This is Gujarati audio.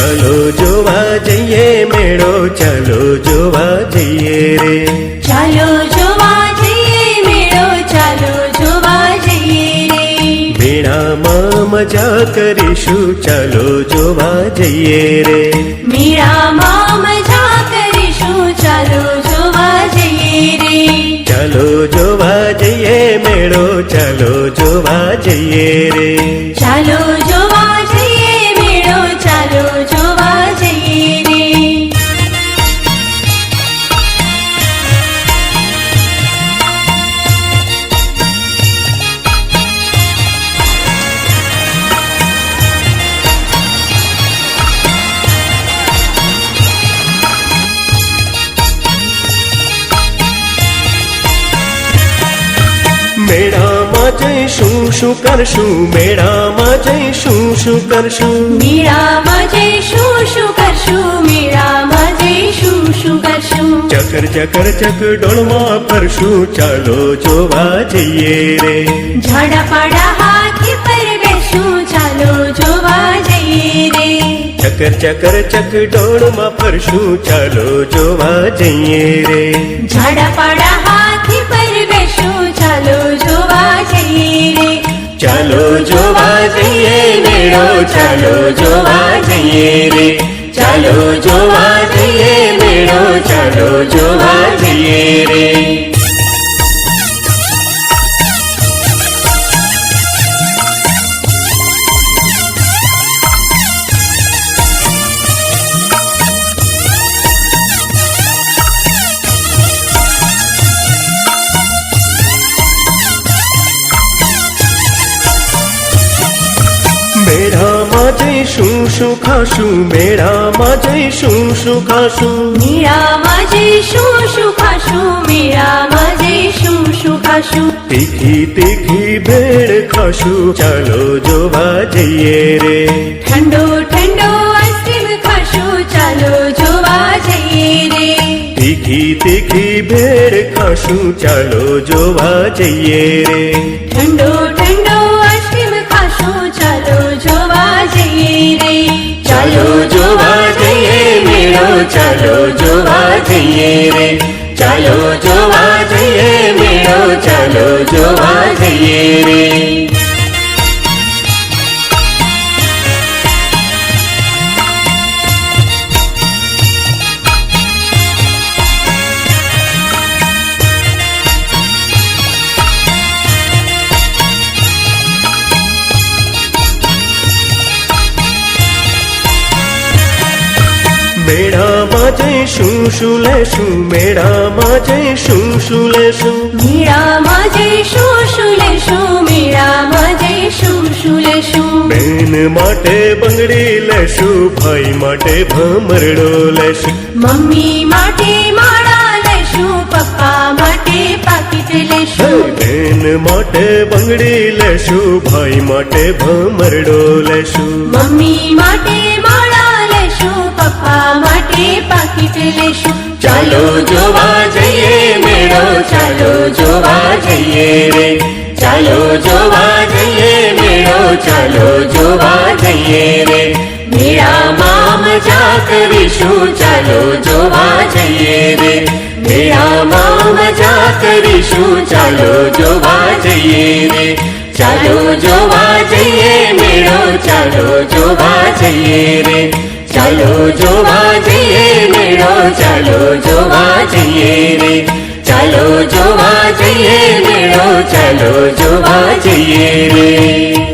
ચાલો જોવા જઈએ મેળો, ચાલો જોવા જઈએ રે. ચાલો જોવા જઈએ મેળો, ચાલો જોવા જઈએ રે. મેળામાં મજા કરીશું, ચાલો જોવા જઈએ રે. મેળામાં મજા કરીશું, ચાલો જોવા જઈએ રે. ચાલો જોવા જઈએ મેળો, ચાલો જોવા જઈએ રે. ચાલો જોવા જઈએ મેળો, ચાલો જોવા જઈએ રે. મેળામાં જઈશું શું કરશું, મેળામાં જઈશું શું કરશું. મેળામાં જઈશું શું કરશું, મેળામાં જઈશું શું કરશું. ચકર ચકર ચકડોળમાં ફરશું, ચાલો જોવા જઈએ રે. ઝાડા પાડા હાથી પર બેસું, ચાલો જોવા જઈએ રે. ચકર ચકર ચકડોળમાં ફરશું, ચાલો જોવા જઈએ રે. ઝાડા પાડા હાથી પર બેસું, ચાલો જોવા જઈએ રે. ચાલો જોવા જઈએ મેળો, ચાલો જોવા જઈએ રે. ચાલો જોવા જઈએ મેળો, ચાલો જોવા જઈએ રે. મેળામાં જઈશું શું ખાશું, મેળામાં જઈશું શું ખાશું. મેળામાં જઈશું શું ખાશું, મેળામાં જઈશું શું ખાશું. તીખી તીખી ભેળ ખાશું, ચાલો જોવા જઈએ રે. ઠંડો ઠંડો આઈસ્ક્રીમ ખાશું, ચાલો જોવા જઈએ રે. તીખી તીખી ભેળ ખાશું, ચાલો જોવા જઈએ રે. ઠંડો ઠંડો આઈસ્ક્રીમ ખાશું, ચાલો જોવા જઈએ રે. ચાલો જોવા જઈએ મેળો, ચાલો જોવા જઈએ રે. ચાલો જોવા જઈએ મેળો, ચાલો જોવા જઈએ રે. મેળામાં જઈશું શું લેશું, મેળામાં જઈશું શું લેશું. મેળામાં જઈશું શું લેશું, મેળામાં જઈશું શું લેશું. બેન માટે બંગડી લેશું, ભાઈ માટે ભમરડો લેશું. મમ્મી માટે માળા લેશું, પપ્પા માટે પાકીટ લેશું. બેન માટે બંગડી લેશું, ભાઈ માટે ભમરડો લેશું. મમ્મી માટે માળા લેશું, પપ્પા માટે પાકીટ લેશું. ચાલો જોવા જઈએ મેળો, ચાલો જોવા જઈએ રે. ચાલો જોવા જઈએ મેળો, ચાલો જોવા જઈએ રે. મેળામાં મજા કરીશું, ચાલો જોવા જઈએ રે. મેળામાં મજા કરીશું, ચાલો જોવા જઈએ રે. ચાલો જોવા જઈએ મેળો, ચાલો જોવા જઈએ રે. ચાલો જોવા જઈએ મેળો, ચાલો જોવા જઈએ રે. ચાલો જોવા જઈએ મેળો, ચાલો જોવા જઈએ રે.